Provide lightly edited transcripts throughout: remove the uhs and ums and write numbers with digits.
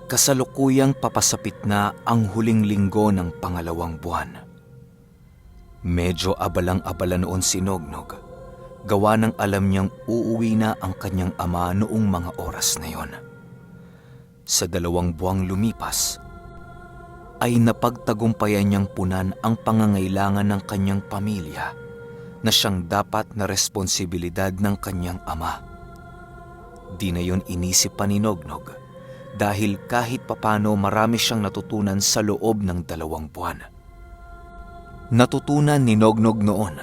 Kasalukuyang papasapit na ang huling linggo ng pangalawang buwan. Medyo abalang-abala noon si Nognog, gawa ng alam niyang uuwi na ang kanyang ama noong mga oras na yon. Sa 2 buwang lumipas, ay napagtagumpayan niyang punan ang pangangailangan ng kanyang pamilya na siyang dapat na responsibilidad ng kanyang ama. Di na yon inisip pa ni Nognog, dahil kahit papano marami siyang natutunan sa loob ng 2 buwan. Natutunan ni Nognog noon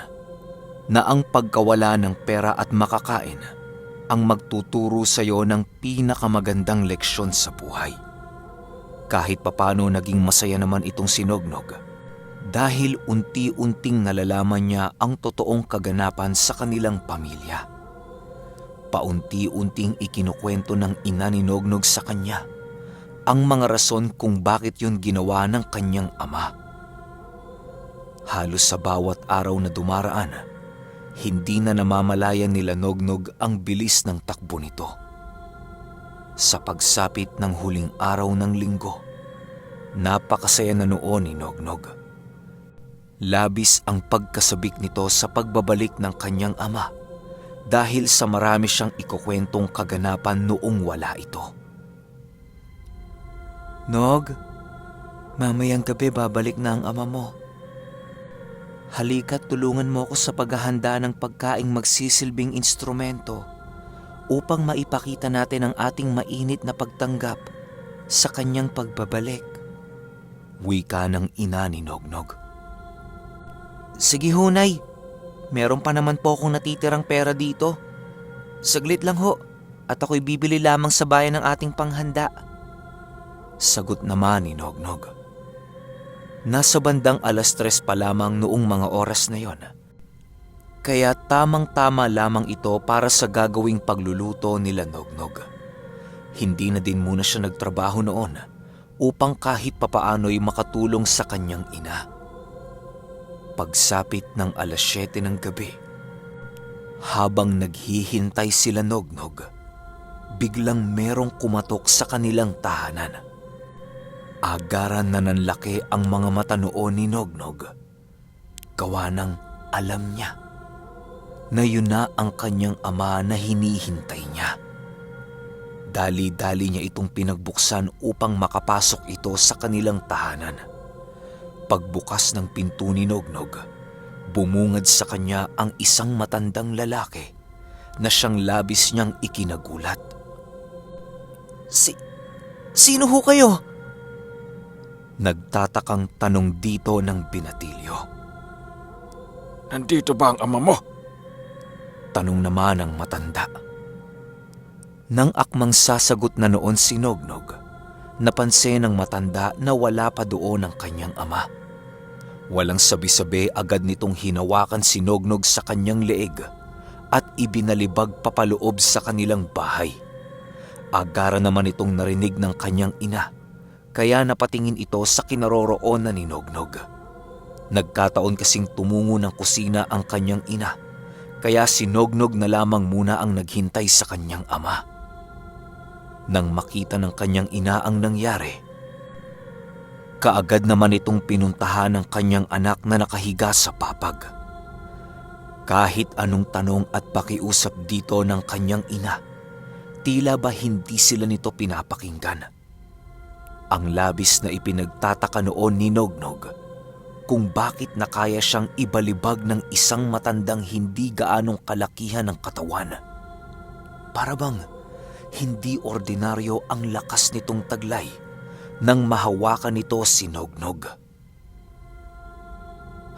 na ang pagkawala ng pera at makakain ang magtuturo sa iyo ng pinakamagandang leksyon sa buhay. Kahit papano naging masaya naman itong si Nognog dahil unti-unting nalalaman niya ang totoong kaganapan sa kanilang pamilya. Paunti-unting ikinukwento ng ina ni Nognog sa kanya ang mga rason kung bakit yun ginawa ng kanyang ama. Halos sa bawat araw na dumaraan, hindi na namamalayan nila Nognog ang bilis ng takbo nito. Sa pagsapit ng huling araw ng linggo, napakasaya na noon ni Nognog. Labis ang pagkasabik nito sa pagbabalik ng kanyang ama dahil sa marami siyang ikukwentong kaganapan noong wala ito. "Nog, mamayang gabi babalik na ang ama mo. Halika't tulungan mo ako sa paghahanda ng pagkaing magsisilbing instrumento upang maipakita natin ang ating mainit na pagtanggap sa kanyang pagbabalik." Wika ng ina ni Nognog. "Sige ho, Nay. Meron pa naman po akong natitirang pera dito. Saglit lang ho, at ako'y bibili lamang sa bayan ng ating panghanda." Sagot naman ni Nognog. Nasa bandang 3:00 pa lamang noong mga oras na yon. Kaya tamang-tama lamang ito para sa gagawing pagluluto nila Nognog. Hindi na din muna siya nagtrabaho noon upang kahit papaano'y makatulong sa kanyang ina. Pagsapit ng 7:00 ng gabi, habang naghihintay sila Nognog, biglang merong kumatok sa kanilang tahanan. Agaran na nanlaki ang mga mata noon ni Nognog. Gawa ng alam niya na yun na ang kanyang ama na hinihintay niya. Dali-dali niya itong pinagbuksan upang makapasok ito sa kanilang tahanan. Pagbukas ng pinto ni Nognog, bumungad sa kanya ang isang matandang lalaki na siyang labis niyang ikinagulat. Sino ho kayo?" Nagtatakang tanong dito ng binatilyo. "Nandito ba ang ama mo?" Tanong naman ng matanda. Nang akmang sasagot na noon si Nognog, napansin ng matanda na wala pa doon ang kanyang ama. Walang sabi-sabi agad nitong hinawakan si Nognog sa kanyang leeg at ibinalibag papaloob sa kanilang bahay. Agara naman itong narinig ng kanyang ina, kaya napatingin ito sa kinaroroonan ni Nognog. Nagkataon kasing tumungo ng kusina ang kanyang ina, kaya si Nognog na lamang muna ang naghintay sa kanyang ama. Nang makita ng kanyang ina ang nangyari, kaagad naman itong pinuntahan ng kanyang anak na nakahiga sa papag. Kahit anong tanong at pakiusap dito ng kanyang ina, tila ba hindi sila nito pinapakinggan. Ang labis na ipinagtataka noon ni Nognog kung bakit nakaya siyang ibalibag ng isang matandang hindi gaanong kalakihan ng katawan. Para bang hindi ordinaryo ang lakas nitong taglay nang mahawakan nito si Nognog.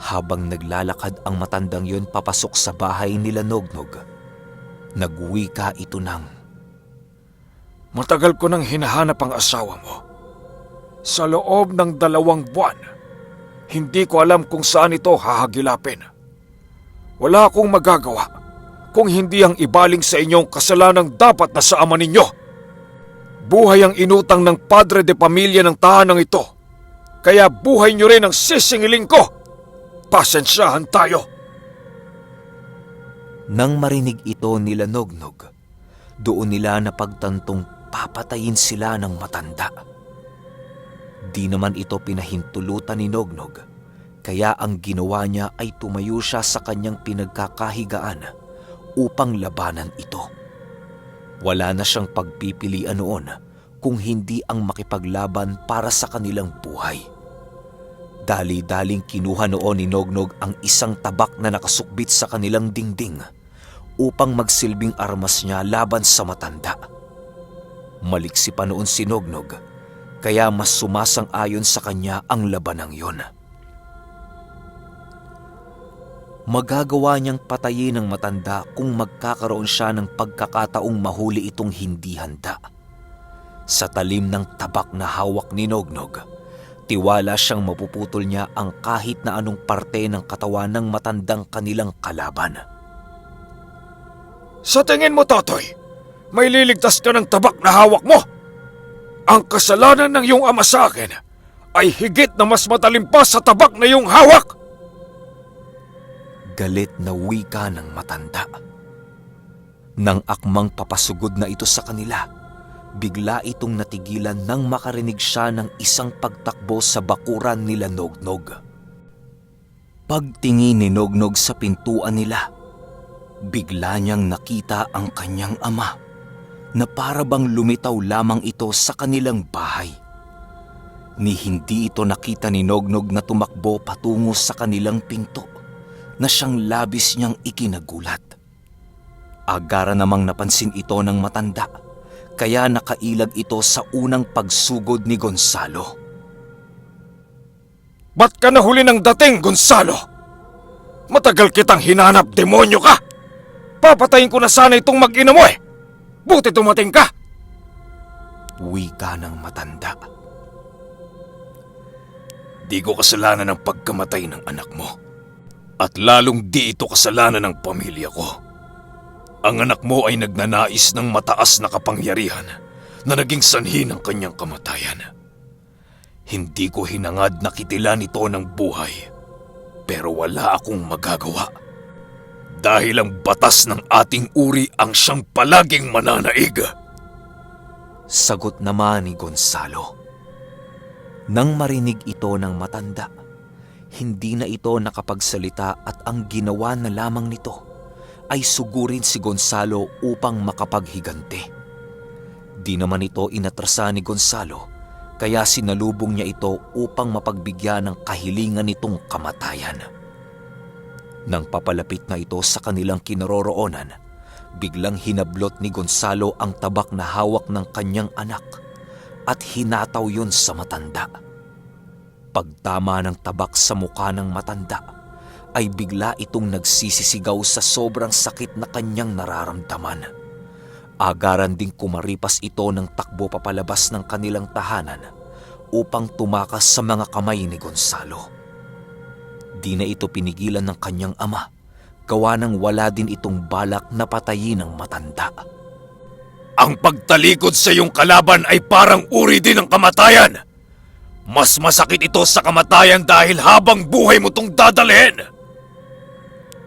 Habang naglalakad ang matandang yon papasok sa bahay nila Nognog, nagwika ito ng, "Matagal ko nang hinahanap ang asawa mo. Sa loob ng 2 buwan, hindi ko alam kung saan ito hahagilapin. Wala akong magagawa kung hindi ang ibaling sa inyong kasalanang dapat na sa ama ninyo. Buhay ang inutang ng padre de pamilya ng tahanang ito, kaya buhay niyo rin ang sisingiling ko. Pasensyahan tayo." Nang marinig ito nila Nognog, doon nila napagtantong papatayin sila ng matanda. Di naman ito pinahintulutan ni Nognog, kaya ang ginawa niya ay tumayo siya sa kanyang pinagkakahigaan upang labanan ito. Wala na siyang pagpipilian noon kung hindi ang makipaglaban para sa kanilang buhay. Dali-daling kinuha noon ni Nognog ang isang tabak na nakasukbit sa kanilang dingding upang magsilbing armas niya laban sa matanda. Maliksi pa noon si Nognog, kaya mas sumasang-ayon sa kanya ang labanang yon. Magagawa niyang patayin ng matanda kung magkakaroon siya ng pagkakataong mahuli itong hindi handa. Sa talim ng tabak na hawak ni Nognog, tiwala siyang mapuputol niya ang kahit na anong parte ng katawan ng matandang kanilang kalaban. Sa tingin mo, Totoy, may liligtas ka ng tabak na hawak mo? Ang kasalanan ng iyong ama sa akin ay higit na mas matalim pa sa tabak na iyong hawak! Galit na wika ng matanda. Nang akmang papasugod na ito sa kanila, bigla itong natigilan nang makarinig siya ng isang pagtakbo sa bakuran nila Nognog. Pagtingin ni Nognog sa pintuan nila, bigla niyang nakita ang kanyang ama na para bang lumitaw lamang ito sa kanilang bahay. Ni hindi ito nakita ni Nognog na tumakbo patungo sa kanilang pinto na siyang labis niyang ikinagulat. Agara namang napansin ito ng matanda, kaya nakailag ito sa unang pagsugod ni Gonzalo. Ba't ka nahuli ng dating, Gonzalo? Matagal kitang hinanap, demonyo ka! Papatayin ko na sana itong mag-ina mo eh! Buti tumating ka! Wika ng matanda. Di ko kasalanan ang pagkamatay ng anak mo. At lalong di ito kasalanan ng pamilya ko. Ang anak mo ay nagnanais ng mataas na kapangyarihan na naging sanhi ng kanyang kamatayan. Hindi ko hinangad na kitilan ito ng buhay, pero wala akong magagawa. Dahil ang batas ng ating uri ang siyang palaging mananaig. Sagot naman ni Gonzalo. Nang marinig ito ng matanda, hindi na ito nakapagsalita at ang ginawa na lamang nito ay sugurin si Gonzalo upang makapaghiganti. Di naman ito inatrasa ni Gonzalo, kaya sinalubong niya ito upang mapagbigyan ng kahilingan nitong kamatayan. Nang papalapit na ito sa kanilang kinaroroonan, biglang hinablot ni Gonzalo ang tabak na hawak ng kanyang anak at hinataw yun sa matanda. Pagtama ng tabak sa mukha ng matanda, ay bigla itong nagsisisigaw sa sobrang sakit na kanyang nararamdaman. Agaran ding kumaripas ito ng takbo papalabas ng kanilang tahanan upang tumakas sa mga kamay ni Gonzalo. Di na ito pinigilan ng kanyang ama, gawa nang wala din itong balak na patayin ng matanda. Ang pagtalikod sa iyong kalaban ay parang uri din ng kamatayan. Mas masakit ito sa kamatayan dahil habang buhay mo itong dadalhin.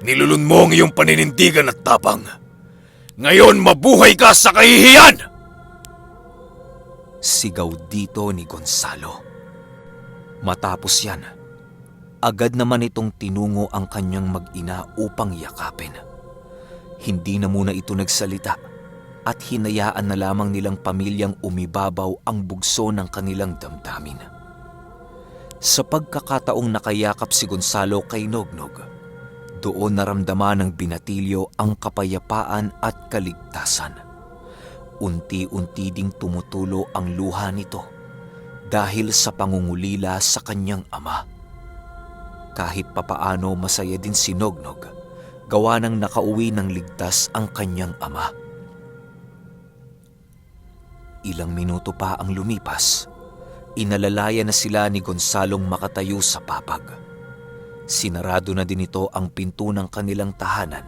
Nilulun mo ang iyong paninindigan at tapang. Ngayon mabuhay ka sa kahihiyan! Sigaw dito ni Gonzalo. Matapos yan, agad naman itong tinungo ang kanyang mag-ina upang yakapin. Hindi na muna ito nagsalita at hinayaan na lamang nilang pamilyang umibabaw ang bugso ng kanilang damdamin. Sa pagkakataong nakayakap si Gonzalo kay Nognog, doon naramdaman ng binatilyo ang kapayapaan at kaligtasan. Unti-unti ding tumutulo ang luha nito dahil sa pangungulila sa kanyang ama. Kahit papaano masaya din si Nognog, gawa ng nakauwi ng ligtas ang kanyang ama. Ilang minuto pa ang lumipas, inalalaya na sila ni Gonzalong makatayo sa papag. Sinarado na din ito ang pinto ng kanilang tahanan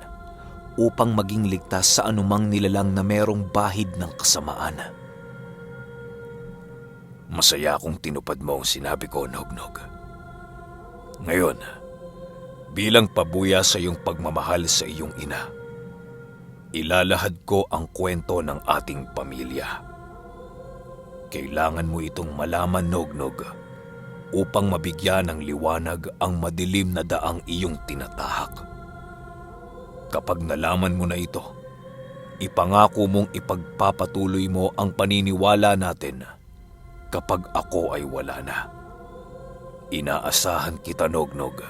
upang maging ligtas sa anumang nilalang na merong bahid ng kasamaan. Masaya akong tinupad mo ang sinabi ko, Nognog. Ngayon, bilang pabuya sa iyong pagmamahal sa iyong ina, ilalahad ko ang kwento ng ating pamilya. Kailangan mo itong malaman, Nognog, upang mabigyan ng liwanag ang madilim na daang iyong tinatahak. Kapag nalaman mo na ito, ipangako mong ipagpapatuloy mo ang paniniwala natin kapag ako ay wala na. Inaasahan kita, Nognog,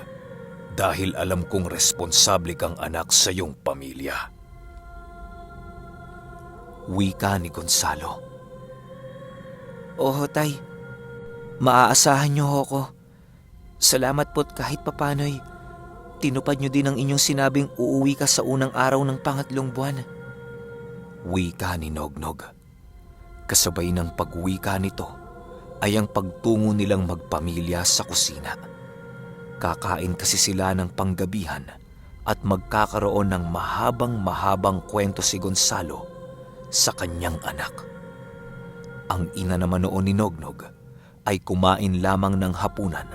dahil alam kong responsable kang anak sa iyong pamilya. Wika ni Gonzalo. Oho, tay. Maaasahan niyo ako. Salamat po't kahit papano'y tinupad niyo din ang inyong sinabing uuwi ka sa unang araw ng pangatlong buwan. Wika ni Nognog. Kasabay ng pagwika nito ay ang pagtungo nilang magpamilya sa kusina. Kakain kasi sila ng panggabihan at magkakaroon ng mahabang kwento si Gonzalo sa kanyang anak. Ang ina naman noon ni Nognog ay kumain lamang ng hapunan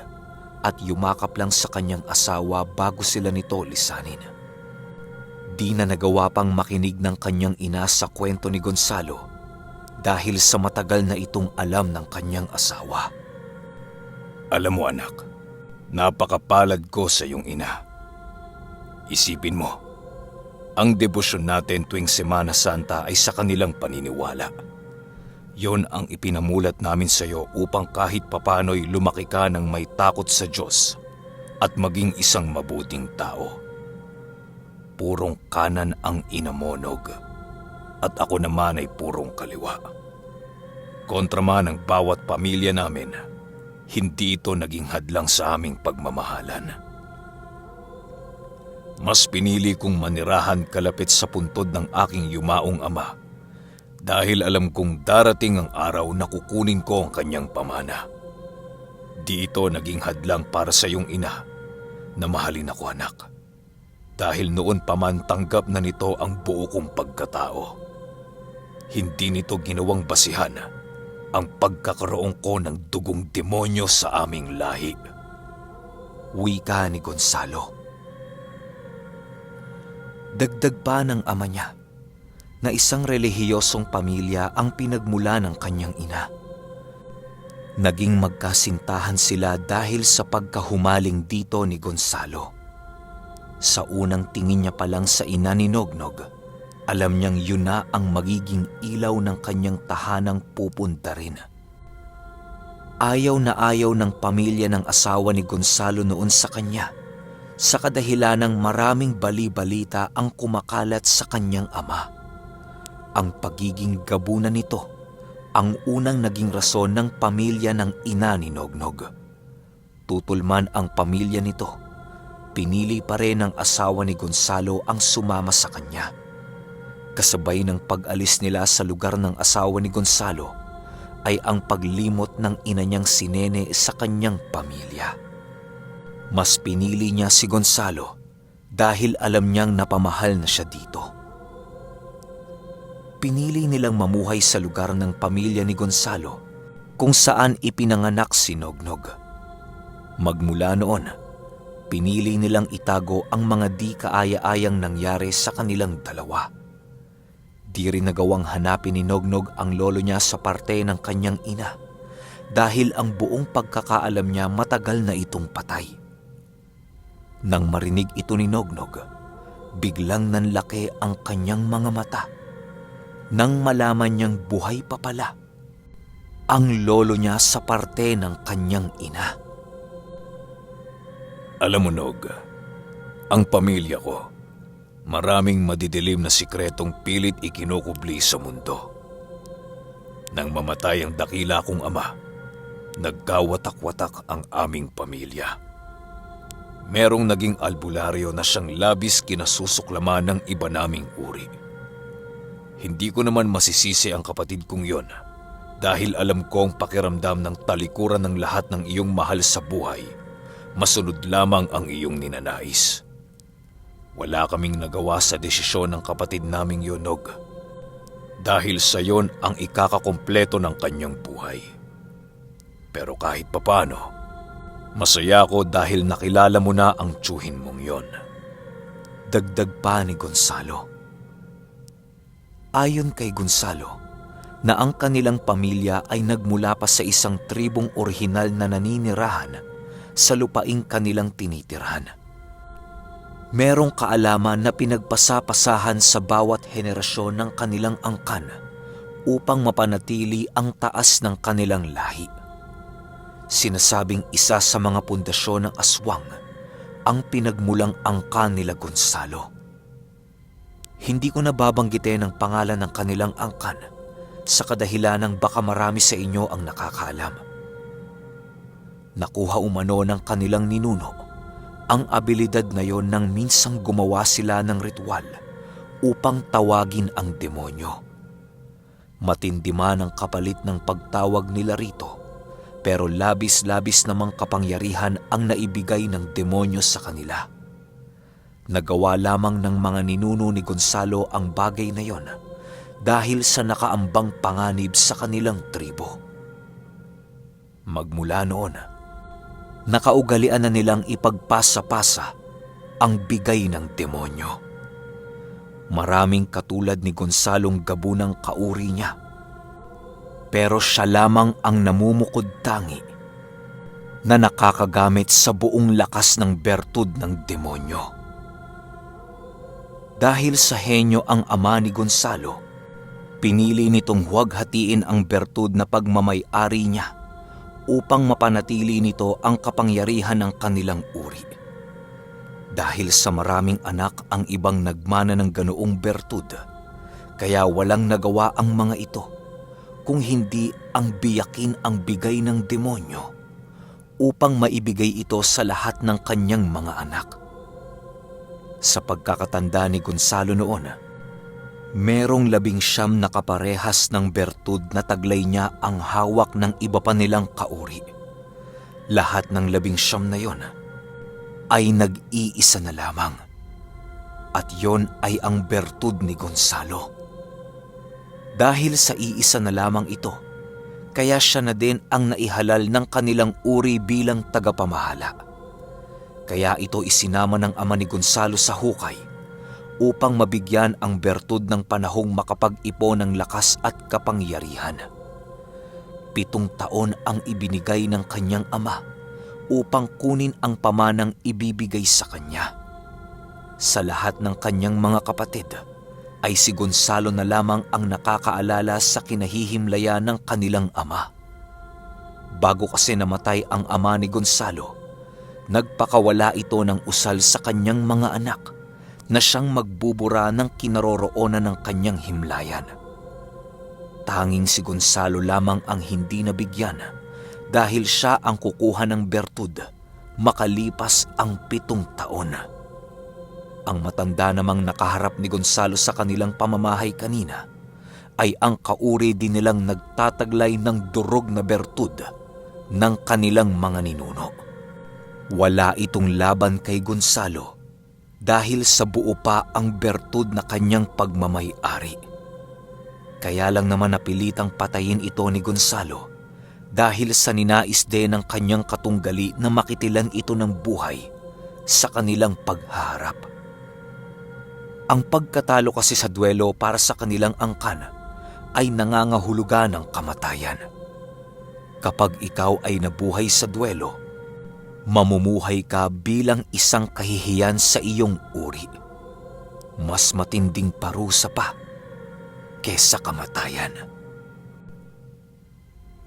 at yumakap lang sa kanyang asawa bago sila nito lisanin. Di na nagawa pang makinig ng kanyang ina sa kwento ni Gonzalo dahil sa matagal na itong alam ng kanyang asawa. Alam mo, anak, napakapalad ko sa iyong ina. Isipin mo, ang debosyon natin tuwing Semana Santa ay sa kanilang paniniwala. Yon ang ipinamulat namin sa iyo upang kahit papano'y lumaki ka ng may takot sa Diyos at maging isang mabuting tao. Purong kanan ang ina mo, Nog, at ako naman ay purong kaliwa. Kontra man ang bawat pamilya namin, hindi ito naging hadlang sa aming pagmamahalan. Mas pinili kong manirahan kalapit sa puntod ng aking yumaong ama dahil alam kong darating ang araw na kukunin ko ang kanyang pamana. Di ito naging hadlang para sa iyong ina na mahalin ako, anak. Dahil noon pa man tanggap na nito ang buo kong pagkatao. Hindi nito ginawang basihan ang pagkakaroon ko ng dugong demonyo sa aming lahi. Wika ni Gonzalo. Dagdag pa ng ama niya na isang relihiyosong pamilya ang pinagmula ng kanyang ina. Naging magkasintahan sila dahil sa pagkahumaling dito ni Gonzalo. Sa unang tingin niya pa lang sa ina ni Nognog, alam niyang yun na ang magiging ilaw ng kanyang tahanang pupunta rin. Ayaw na ayaw ng pamilya ng asawa ni Gonzalo noon sa kanya, sa kadahilanang maraming bali-balita ang kumakalat sa kanyang ama. Ang pagiging gabunan nito ang unang naging rason ng pamilya ng ina ni Nognog. Tutulman ang pamilya nito, pinili pa rin ng asawa ni Gonzalo ang sumama sa kanya. Kasabay ng pag-alis nila sa lugar ng asawa ni Gonzalo ay ang paglimot ng ina niyang si Nene sa kanyang pamilya. Mas pinili niya si Gonzalo dahil alam niyang napamahal na siya dito. Pinili nilang mamuhay sa lugar ng pamilya ni Gonzalo kung saan ipinanganak si Nognog. Magmula noon, pinili nilang itago ang mga di kaaya-ayang nangyari sa kanilang dalawa. Di rin nagawang hanapin ni Nognog ang lolo niya sa parte ng kanyang ina dahil ang buong pagkakaalam niya matagal na itong patay. Nang marinig ito ni Nognog, biglang nanlaki ang kanyang mga mata nang malaman niyang buhay pa pala ang lolo niya sa parte ng kanyang ina. Alam mo, Nog, ang pamilya ko, maraming madidilim na sikretong pilit ikinukubli sa mundo. Nang mamatay ang dakila kong ama, nagkawatak-watak ang aming pamilya. Merong naging albularyo na siyang labis kinasusuklaman ng iba naming uri. Hindi ko naman masisisi ang kapatid kong yon dahil alam kong pakiramdam ng talikuran ng lahat ng iyong mahal sa buhay, masunod lamang ang iyong ninanais. Wala kaming nagawa sa desisyon ng kapatid naming yon, Nog, dahil sa yon ang ikakakumpleto ng kanyang buhay. Pero kahit papano, masaya ako dahil nakilala mo na ang tiyuhin mong yon. Dagdag pa ni Gonzalo. Ayon kay Gonzalo, na ang kanilang pamilya ay nagmula pa sa isang tribong orihinal na naninirahan sa lupaing kanilang tinitirhan. Merong kaalaman na pinagpasapasahan sa bawat henerasyon ng kanilang angkan upang mapanatili ang taas ng kanilang lahi. Sinasabing isa sa mga pundasyon ng aswang ang pinagmulang angkan nila Gonzalo. Hindi ko nababanggitin ang pangalan ng kanilang angkan sa kadahilanang baka marami sa inyo ang nakakaalam. Nakuha umano ng kanilang ninuno ang abilidad na yon nang minsang gumawa sila ng ritual upang tawagin ang demonyo. Matindi man ang kapalit ng pagtawag nila rito, pero labis-labis namang kapangyarihan ang naibigay ng demonyo sa kanila. Nagawa lamang ng mga ninuno ni Gonzalo ang bagay na yon dahil sa nakaambang panganib sa kanilang tribo. Magmula noon, nakaugalian na nilang ipagpasa-pasa ang bigay ng demonyo. Maraming katulad ni Gonzalong gabunang kauri niya, pero siya lamang ang namumukod-tangi na nakakagamit sa buong lakas ng bertud ng demonyo. Dahil sa henyo ang ama ni Gonzalo, pinili nitong huwag hatiin ang bertud na pagmamay-ari niya upang mapanatili nito ang kapangyarihan ng kanilang uri. Dahil sa maraming anak ang ibang nagmana ng ganoong bertud, kaya walang nagawa ang mga ito kung hindi ang biyakin ang bigay ng demonyo upang maibigay ito sa lahat ng kanyang mga anak. Sa pagkakatanda ni Gonzalo noon, merong 19 na kaparehas ng bertud na taglay niya ang hawak ng iba pa nilang kauri. Lahat ng 19 na yon ay nag-iisa na lamang, at yon ay ang bertud ni Gonzalo. Dahil sa iisa na lamang ito, kaya siya na din ang naihalal ng kanilang uri bilang tagapamahala. Kaya ito isinama ng ama ni Gonzalo sa hukay upang mabigyan ang bertud ng panahong makapag-ipon ng lakas at kapangyarihan. 7 taon ang ibinigay ng kanyang ama upang kunin ang pamanang ibibigay sa kanya. Sa lahat ng kanyang mga kapatid, ay si Gonzalo na lamang ang nakakaalala sa kinahihimlaya ng kanilang ama. Bago kasi namatay ang ama ni Gonzalo, nagpakawala ito ng usal sa kanyang mga anak na siyang magbubura ng kinaroroonan ng kanyang himlayan. Tanging si Gonzalo lamang ang hindi nabigyan dahil siya ang kukuha ng bertud makalipas ang 7 taon. Ang matanda namang nakaharap ni Gonzalo sa kanilang pamamahay kanina ay ang kauri din nilang nagtataglay ng durog na bertud ng kanilang mga ninuno. Wala itong laban kay Gonzalo dahil sa buo pa ang bertud na kanyang pagmamay-ari. Kaya lang naman napilitang patayin ito ni Gonzalo dahil sa ninais din ng kanyang katunggali na makitilan ito ng buhay sa kanilang paghaharap. Ang pagkatalo kasi sa duelo para sa kanilang angkan ay nangangahulugan ng kamatayan. Kapag ikaw ay nabuhay sa duelo, mamumuhay ka bilang isang kahihiyan sa iyong uri. Mas matinding parusa pa kesa kamatayan.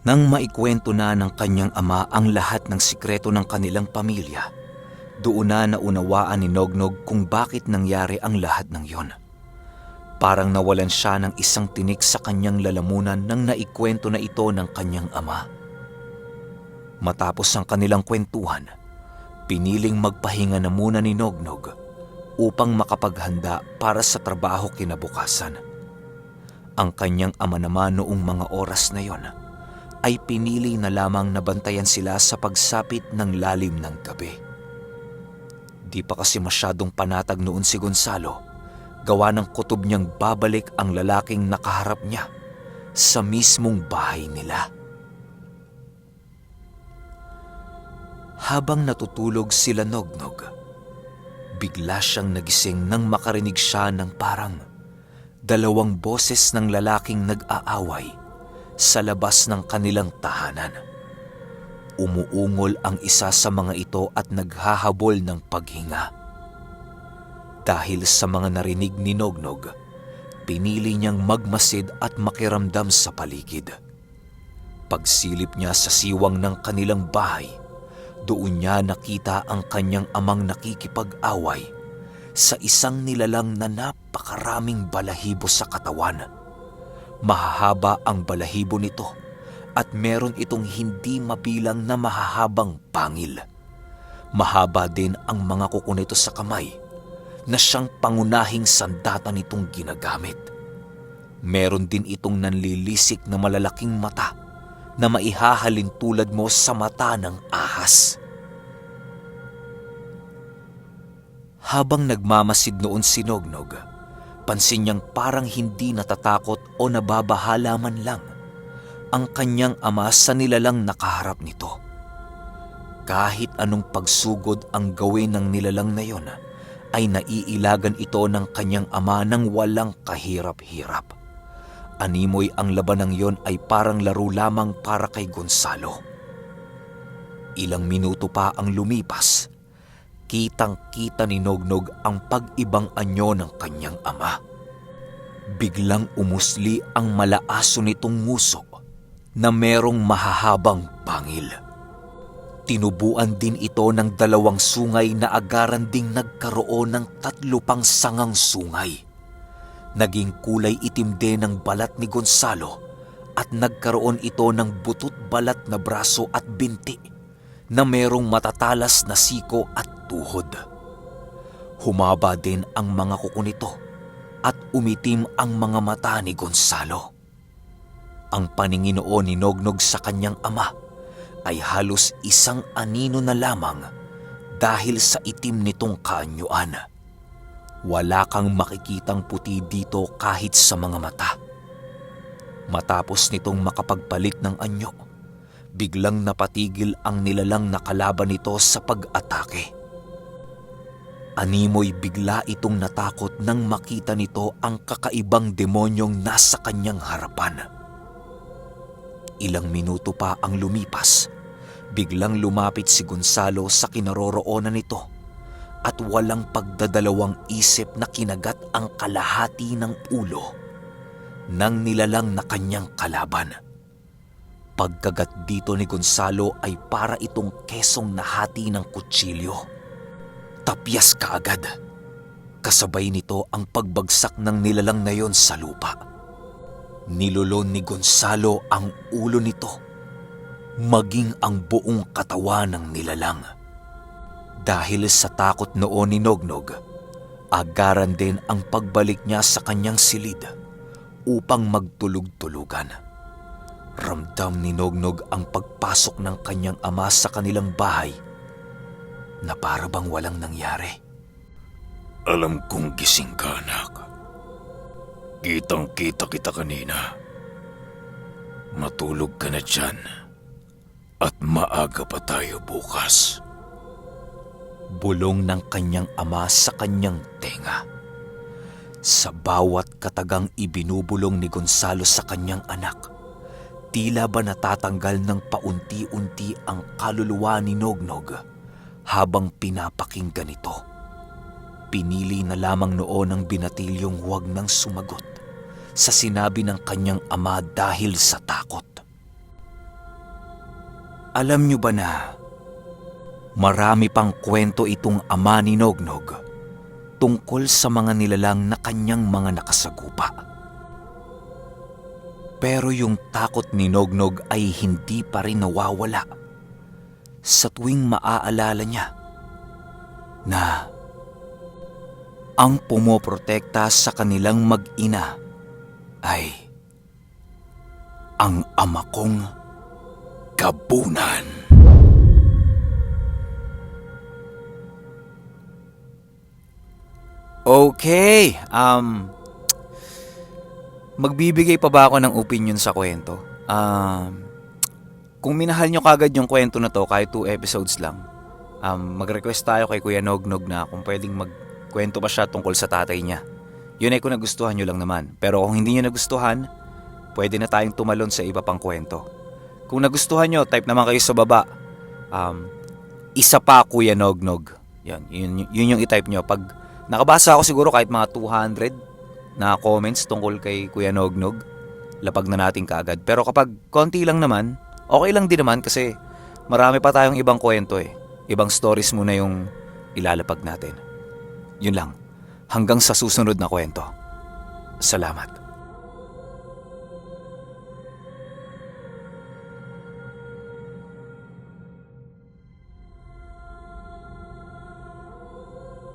Nang maikwento na ng kanyang ama ang lahat ng sikreto ng kanilang pamilya, doon na naunawaan ni Nognog kung bakit nangyari ang lahat ng yon. Parang nawalan siya ng isang tinik sa kanyang lalamunan nang naikwento na ito ng kanyang ama. Matapos ang kanilang kwentuhan, piniling magpahinga na muna ni Nognog upang makapaghanda para sa trabaho kinabukasan. Ang kanyang ama naman noong mga oras na yon ay pinili na lamang na bantayan sila sa pagsapit ng lalim ng gabi. Di pa kasi masyadong panatag noon si Gonzalo, gawa ng kutob niyang babalik ang lalaking nakaharap niya sa mismong bahay nila. Habang natutulog sila Nognog, bigla siyang nagising nang makarinig siya ng parang 2 boses ng lalaking nag-aaway sa labas ng kanilang tahanan. Umuungol ang isa sa mga ito at naghahabol ng paghinga. Dahil sa mga narinig ni Nognog, pinili niyang magmasid at makiramdam sa paligid. Pagsilip niya sa siwang ng kanilang bahay, doon niya nakita ang kanyang amang nakikipag-away sa isang nilalang na napakaraming balahibo sa katawan. Mahahaba ang balahibo nito at meron itong hindi mabilang na mahahabang pangil. Mahaba din ang mga kuko nito sa kamay na siyang pangunahing sandata nitong ginagamit. Meron din itong nanlilisik na malalaking mata na maihahalin tulad mo sa mata ng ahas. Habang nagmamasid noon si Nognog, pansin niyang parang hindi natatakot o nababahala man lang ang kanyang ama sa nilalang nakaharap nito. Kahit anong pagsugod ang gawin ng nilalang na yon, ay naiilagan ito ng kanyang ama ng walang kahirap-hirap. Animoy ang labanang yon ay parang laro lamang para kay Gonzalo. Ilang minuto pa ang lumipas, kitang-kita ni Nognog ang pag-ibang anyo ng kanyang ama. Biglang umusli ang malaaso nitong nguso na merong mahahabang pangil. Tinubuan din ito ng 2 sungay na agaran ding nagkaroon ng 3 pang sangang sungay. Naging kulay itim din ang balat ni Gonzalo at nagkaroon ito ng butot balat na braso at binti na merong matatalas na siko at tuhod. Humaba din ang mga kuko nito at umitim ang mga mata ni Gonzalo. Ang paningin noon ni Nognog sa kanyang ama ay halos isang anino na lamang dahil sa itim nitong kaanyuan. Wala kang makikitang puti dito kahit sa mga mata. Matapos nitong makapagpalit ng anyo, biglang napatigil ang nilalang na kalaban nito sa pag-atake. Animoy bigla itong natakot nang makita nito ang kakaibang demonyong nasa kanyang harapan. Ilang minuto pa ang lumipas, biglang lumapit si Gonzalo sa kinaroroonan nito at walang pagdadalawang isip na kinagat ang kalahati ng ulo ng nilalang na kanyang kalaban. Pagkagat dito ni Gonzalo ay para itong kesong nahati ng kutsilyo. Tapyas kaagad. Kasabay nito ang pagbagsak ng nilalang na yon sa lupa. Nilulon ni Gonzalo ang ulo nito, maging ang buong katawan ng nilalang. Dahil sa takot noon ni Nognog, agaran din ang pagbalik niya sa kanyang silid upang magtulog-tulugan. Ramdam ni Nognog ang pagpasok ng kanyang ama sa kanilang bahay na para bang walang nangyari. Alam kong gising ka, anak. Kitang-kita kita kanina. Matulog ka na dyan at maaga pa tayo bukas. Bulong ng kanyang ama sa kanyang tenga. Sa bawat katagang ibinubulong ni Gonzalo sa kanyang anak, tila ba natatanggal ng paunti-unti ang kaluluwa ni Nognog habang pinapakinggan ito. Pinili na lamang noon ang binatilyong huwag nang sumagot sa sinabi ng kanyang ama dahil sa takot. Alam niyo ba na marami pang kwento itong ama ni Nognog tungkol sa mga nilalang na kanyang mga nakasagupa. Pero yung takot ni Nognog ay hindi pa rin nawawala sa tuwing maaalala niya na ang pumoprotekta sa kanilang mag-ina ay ang ama kong Gabunan. Okay, magbibigay pa ba ako ng opinion sa kwento? Kung minahal nyo kagad yung kwento na to, kahit 2 episodes lang, mag-request tayo kay Kuya Nognog na kung pwedeng magkwento pa siya tungkol sa tatay niya. Yun ay kung nagustuhan nyo lang naman. Pero kung hindi nyo nagustuhan, pwede na tayong tumalon sa iba pang kwento. Kung nagustuhan nyo, type naman kayo sa baba. Isa pa Kuya Nognog. Yun yung i-type nyo. Pag nakabasa ako siguro kahit mga 200 na comments tungkol kay Kuya Nognog, lapag na natin kaagad. Pero kapag konti lang naman, okay lang din naman kasi marami pa tayong ibang kwento eh. Ibang stories muna yung ilalapag natin. Yun lang. Hanggang sa susunod na kwento. Salamat.